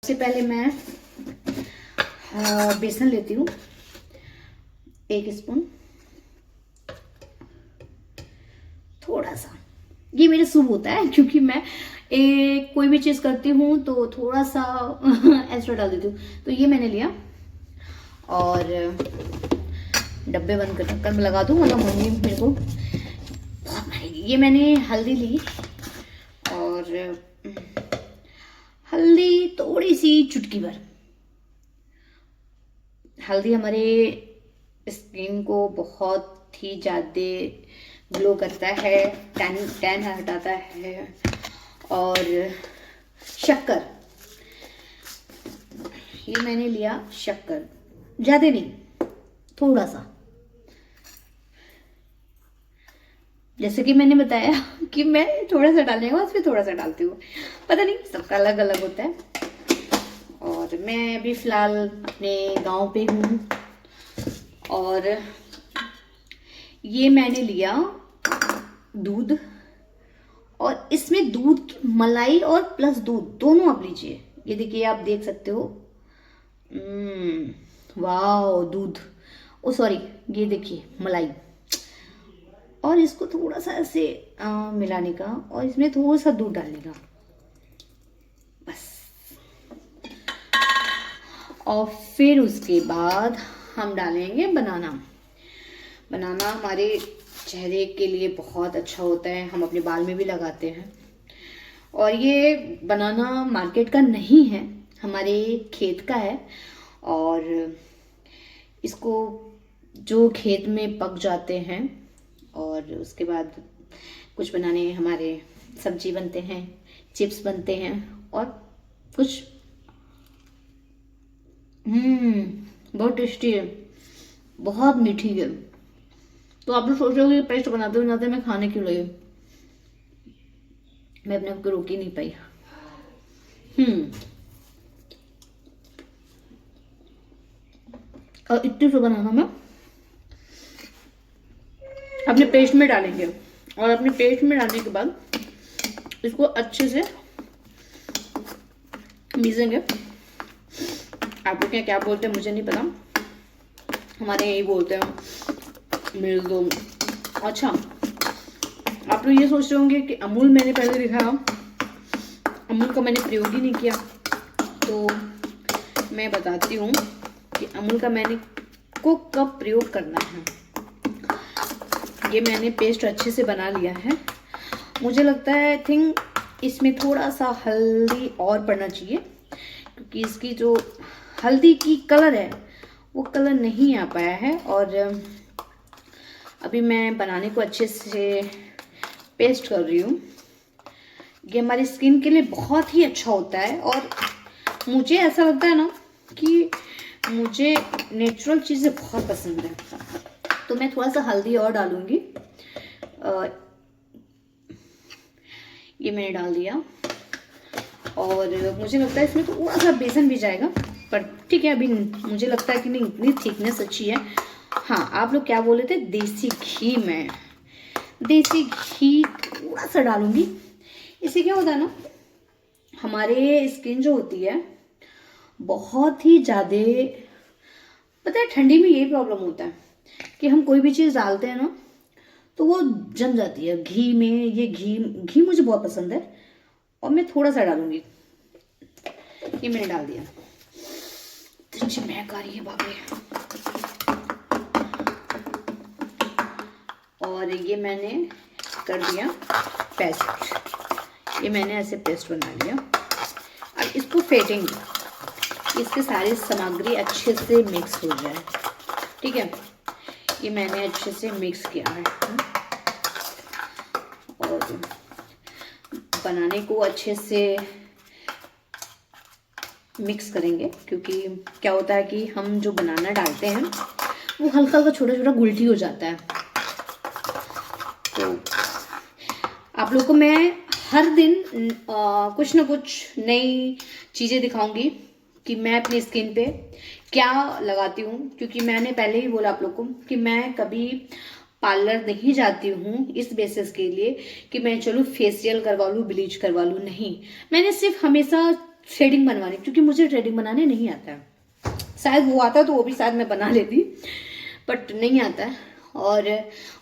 सबसे पहले मैं बेसन लेती हूँ 1 स्पून, थोड़ा सा। ये मेरे शुभ होता है क्योंकि मैं कोई भी चीज़ करती हूँ तो थोड़ा सा एक्स्ट्रा डाल देती हूँ। तो ये मैंने लिया और डब्बे बंद कर ढक्कन में लगा दूँ, मतलब मम्मी मेरे को बहुत मारेगी। ये मैंने हल्दी ली और हल्दी थोड़ी सी चुटकी भर। हल्दी हमारे स्किन को बहुत ही ज़्यादा ग्लो करता है, टैन हटाता है। और शक्कर, ये मैंने लिया शक्कर, ज़्यादा नहीं, थोड़ा सा। जैसे कि मैंने बताया कि मैं थोड़ा सा डालने के बाद फिर थोड़ा सा डालती हूँ, पता नहीं सबका अलग अलग होता है। और मैं अभी फ़िलहाल अपने गांव पे हूँ और ये मैंने लिया दूध, और इसमें दूध की मलाई और प्लस दूध दोनों आप लीजिए। ये देखिए, आप देख सकते हो। वाह, दूध, ओ सॉरी, ये देखिए मलाई। और इसको थोड़ा सा ऐसे मिलाने का और इसमें थोड़ा सा दूध डालने का, बस। और फिर उसके बाद हम डालेंगे बनाना। बनाना हमारे चेहरे के लिए बहुत अच्छा होता है, हम अपने बाल में भी लगाते हैं। और ये बनाना मार्केट का नहीं है, हमारे खेत का है। और इसको जो खेत में पक जाते हैं और उसके बाद कुछ बनाने हमारे सब्जी बनते हैं, चिप्स बनते हैं और कुछ बहुत टेस्टी है, बहुत मीठी है। तो आप लोग सोच रहे हो पेस्ट बनाते बनाते मैं खाने क्यों लगी, मैं अपने आप को रोक ही नहीं पाई। और इतनी सा बनाना मैं अपने पेस्ट में डालेंगे और अपने पेस्ट में डालने के बाद इसको अच्छे से मीजेंगे। आप लोग क्या बोलते हैं मुझे नहीं पता, हमारे यही बोलते हैं मिल दो। अच्छा, आप लोग ये सोच रहे होंगे कि अमूल मैंने पहले लिखा, अमूल का मैंने प्रयोग ही नहीं किया। तो मैं बताती हूँ कि अमूल का मैंने को कब प्रयोग करना है। ये मैंने पेस्ट अच्छे से बना लिया है। मुझे लगता है आई थिंक इसमें थोड़ा सा हल्दी और पड़ना चाहिए, क्योंकि इसकी जो हल्दी की कलर है वो कलर नहीं आ पाया है। और अभी मैं बनाने को अच्छे से पेस्ट कर रही हूँ। ये हमारी स्किन के लिए बहुत ही अच्छा होता है और मुझे ऐसा लगता है ना कि मुझे नेचुरल चीज़ें बहुत पसंद है। तो मैं थोड़ा सा हल्दी और डालूंगी। ये मैंने डाल दिया और मुझे लगता है इसमें थोड़ा सा बेसन भी जाएगा, पर ठीक है। अभी मुझे लगता है कि नहीं, इतनी थिकनेस अच्छी है। हाँ, आप लोग क्या बोले थे, देसी घी, में देसी घी थोड़ा सा डालूंगी। इससे क्या होता है ना, हमारे स्किन जो होती है बहुत ही ज़्यादा, पता है ठंडी में यही प्रॉब्लम होता है कि हम कोई भी चीज़ डालते हैं ना तो वो जम जाती है घी में। ये घी मुझे बहुत पसंद है और मैं थोड़ा सा डालूंगी। ये मैंने डाल दिया, अच्छी महक आ रही है बाबे। और ये मैंने कर दिया पेस्ट। ये मैंने ऐसे पेस्ट बना लिया। अब इसको फेंटेंगे, इसके सारी सामग्री अच्छे से मिक्स हो जाए। ठीक है, ये मैंने अच्छे से मिक्स किया है और बनाने को अच्छे से मिक्स करेंगे, क्योंकि क्या होता है कि हम जो बनाना डालते हैं वो हल्का हल्का छोटा छोटा गुलटी हो जाता है। तो आप लोगों को मैं हर दिन कुछ ना कुछ नई चीज़ें दिखाऊंगी कि मैं अपनी स्किन पे क्या लगाती हूँ, क्योंकि मैंने पहले ही बोला आप लोग को कि मैं कभी पार्लर नहीं जाती हूँ इस बेसिस के लिए कि मैं चलो फेशियल करवा लूँ, ब्लीच करवा लूँ। नहीं, मैंने सिर्फ हमेशा थ्रेडिंग बनवाने, क्योंकि मुझे थ्रेडिंग बनाने नहीं आता है। शायद वो आता तो वो भी शायद मैं बना लेती, बट नहीं आता है। और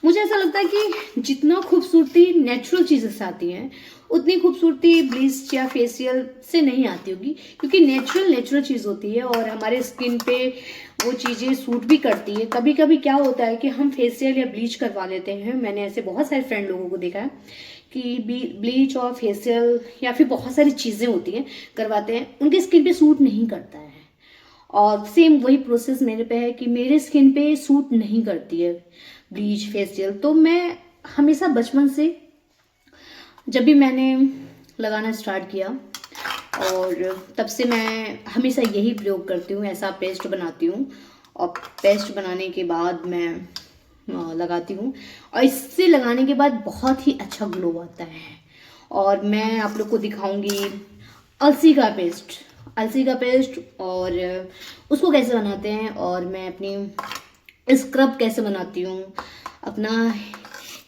मुझे ऐसा लगता है कि जितना खूबसूरती नेचुरल चीज़ें से आती हैं, उतनी खूबसूरती ब्लीच या फेशियल से नहीं आती होगी, क्योंकि नेचुरल चीज़ होती है और हमारे स्किन पे वो चीज़ें सूट भी करती है। कभी कभी क्या होता है कि हम फेशियल या ब्लीच करवा लेते हैं, मैंने ऐसे बहुत सारे फ्रेंड लोगों को देखा है कि ब्लीच और फेशियल या फिर बहुत सारी चीज़ें होती हैं करवाते हैं, उनकी स्किन पे सूट नहीं करता है। और सेम वही प्रोसेस मेरे पे है कि मेरे स्किन पे सूट नहीं करती है ब्लीच फेशियल। तो मैं हमेशा बचपन से जब भी मैंने लगाना स्टार्ट किया, और तब से मैं हमेशा यही प्रयोग करती हूँ, ऐसा पेस्ट बनाती हूँ और पेस्ट बनाने के बाद मैं लगाती हूँ, और इससे लगाने के बाद बहुत ही अच्छा ग्लो आता है। और मैं आप लोग को दिखाऊंगी अलसी का पेस्ट और उसको कैसे बनाते हैं, और मैं अपनी स्क्रब कैसे बनाती हूँ अपना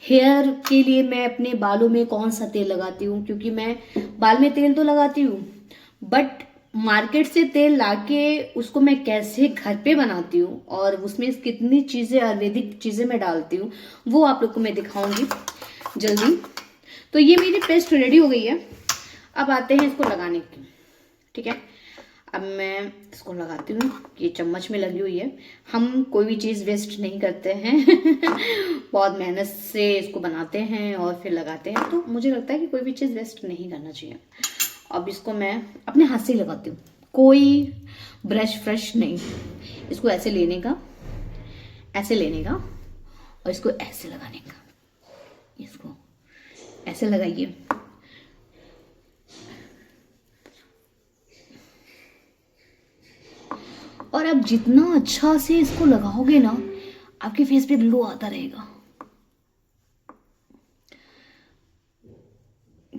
हेयर के लिए। मैं अपने बालों में कौन सा तेल लगाती हूँ, क्योंकि मैं बाल में तेल तो लगाती हूँ, बट मार्केट से तेल लाके उसको मैं कैसे घर पे बनाती हूँ और उसमें कितनी चीज़ें आयुर्वेदिक चीज़ें मैं डालती हूँ, वो आप लोग को मैं दिखाऊंगी जल्दी। तो ये मेरी पेस्ट रेडी हो गई है, अब आते हैं इसको लगाने की। ठीक है, अब मैं इसको लगाती हूँ, ये चम्मच में लगी हुई है। हम कोई भी चीज़ वेस्ट नहीं करते हैं बहुत मेहनत से इसको बनाते हैं और फिर लगाते हैं, तो मुझे लगता है कि कोई भी चीज़ वेस्ट नहीं करना चाहिए। अब इसको मैं अपने हाथ से लगाती हूँ, कोई ब्रश फ्रश नहीं। इसको ऐसे लेने का, ऐसे लेने का, और इसको ऐसे लगाने का। इसको ऐसे लगाइए, और आप जितना अच्छा से इसको लगाओगे ना, आपके फेस पे ग्लो आता रहेगा।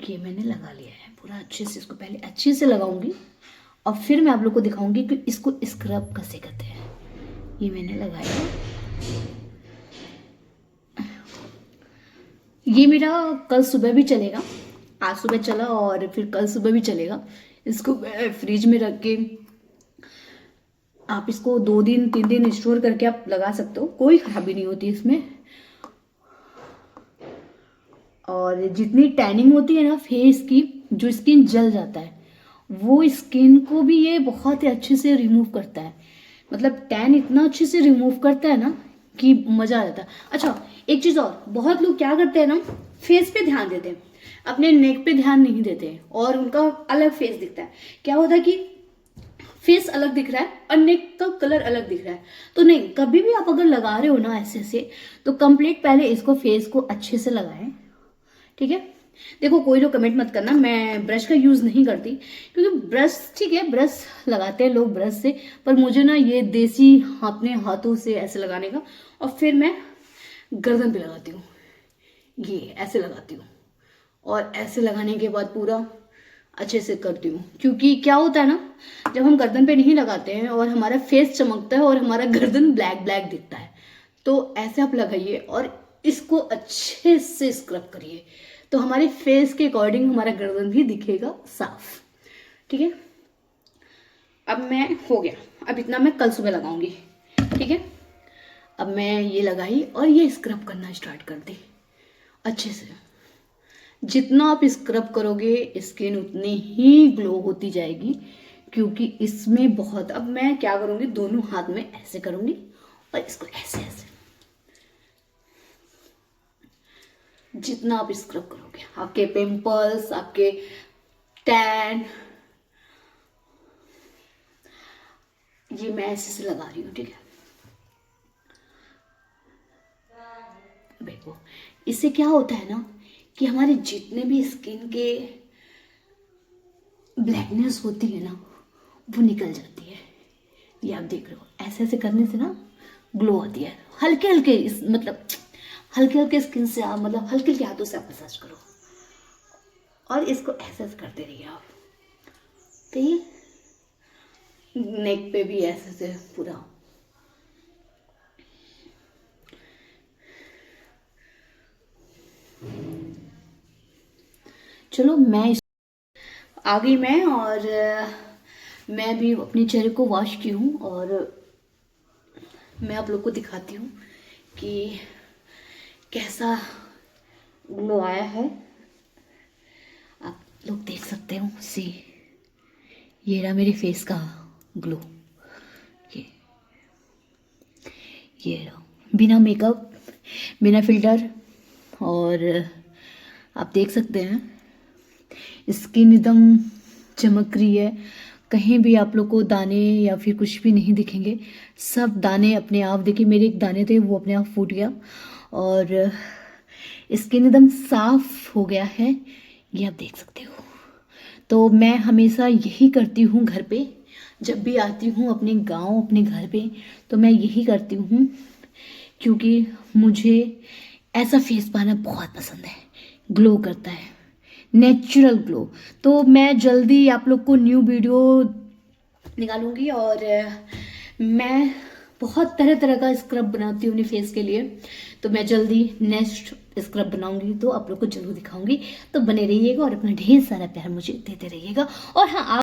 ये मैंने लगा लिया है पूरा अच्छे से, इसको पहले अच्छे से लगाऊंगी और फिर मैं आप लोग को दिखाऊंगी कि इसको स्क्रब कैसे करते हैं। ये मैंने लगाया, ये मेरा कल सुबह भी चलेगा, आज सुबह चला और फिर कल सुबह भी चलेगा। इसको मैं फ्रिज में रख के, आप इसको 2 दिन 3 दिन स्टोर करके आप लगा सकते हो, कोई खराबी नहीं होती इसमें। और जितनी टैनिंग होती है ना फेस की, जो स्किन जल जाता है, वो स्किन को भी ये बहुत ही अच्छे से रिमूव करता है। मतलब टैन इतना अच्छे से रिमूव करता है ना कि मजा आ जाता है। अच्छा, एक चीज और, बहुत लोग क्या करते हैं ना, फेस पे ध्यान देते हैं, अपने नेक पे ध्यान नहीं देते और उनका अलग फेस दिखता है। क्या होता है कि फेस अलग दिख रहा है और नेक का कलर अलग दिख रहा है। तो नहीं, कभी भी आप अगर लगा रहे हो ना ऐसे से, तो कंप्लीट पहले इसको फेस को अच्छे से लगाएं। ठीक है, देखो कोई लोग कमेंट मत करना, मैं ब्रश का यूज नहीं करती, क्योंकि ब्रश ठीक है, ब्रश लगाते हैं लोग ब्रश से, पर मुझे ना ये देसी अपने हाथों से ऐसे लगाने का, और फिर मैं गर्दन पे लगाती हूँ, ये ऐसे लगाती हूँ, और ऐसे लगाने के बाद पूरा अच्छे से करती हूँ। क्योंकि क्या होता है ना, जब हम गर्दन पे नहीं लगाते हैं और हमारा फेस चमकता है और हमारा गर्दन ब्लैक ब्लैक दिखता है, तो ऐसे आप लगाइए और इसको अच्छे से स्क्रब करिए, तो हमारे फेस के अकॉर्डिंग हमारा गर्दन भी दिखेगा साफ। ठीक है, अब मैं हो गया, अब इतना मैं कल सुबह लगाऊंगी। ठीक है, अब मैं ये लगाई और ये स्क्रब करना स्टार्ट कर दी अच्छे से। जितना आप स्क्रब करोगे स्किन उतनी ही ग्लो होती जाएगी, क्योंकि इसमें बहुत, अब मैं क्या करूंगी, दोनों हाथ में ऐसे करूंगी और इसको ऐसे ऐसे, जितना आप स्क्रब करोगे आपके पिंपल्स, आपके टैन, ये मैं ऐसे से लगा रही हूँ। ठीक है, देखो इससे क्या होता है ना कि हमारे जितने भी स्किन के ब्लैकनेस होती है ना, वो निकल जाती है। ये आप देख रहे हो, ऐसे ऐसे करने से ना ग्लो आती है। हल्के हल्के मतलब हल्के हल्के स्किन से आप, मतलब हल्के हल्के हाथों से आप मसाज करो और इसको ऐसे ऐसे करते रहिए आप। तो ये नेक पे भी ऐसे से पूरा, चलो मैं आ गई मैं, और मैं भी अपने चेहरे को वॉश की हूँ और मैं आप लोग को दिखाती हूँ कि कैसा ग्लो आया है। आप लोग देख सकते हो, सी ये रहा मेरे फेस का ग्लो। ये ये रहा, बिना मेकअप, बिना फिल्टर, और आप देख सकते हैं स्किन एकदम चमक रही है। कहीं भी आप लोग को दाने या फिर कुछ भी नहीं दिखेंगे, सब दाने अपने आप, देखिए मेरे एक दाने थे वो अपने आप फूट गया, और स्किन एकदम साफ हो गया है, ये आप देख सकते हो। तो मैं हमेशा यही करती हूँ घर पे, जब भी आती हूँ अपने गांव, अपने घर पे, तो मैं यही करती हूँ, क्योंकि मुझे ऐसा फेस पाना बहुत पसंद है, ग्लो करता है, नेचुरल ग्लो। तो मैं जल्दी आप लोग को न्यू वीडियो निकालूंगी, और मैं बहुत तरह तरह का स्क्रब बनाती हूँ अपने फेस के लिए, तो मैं जल्दी नेक्स्ट स्क्रब बनाऊंगी तो आप लोग को जरूर दिखाऊंगी। तो बने रहिएगा और अपना ढेर सारा प्यार मुझे देते रहिएगा। और हाँ,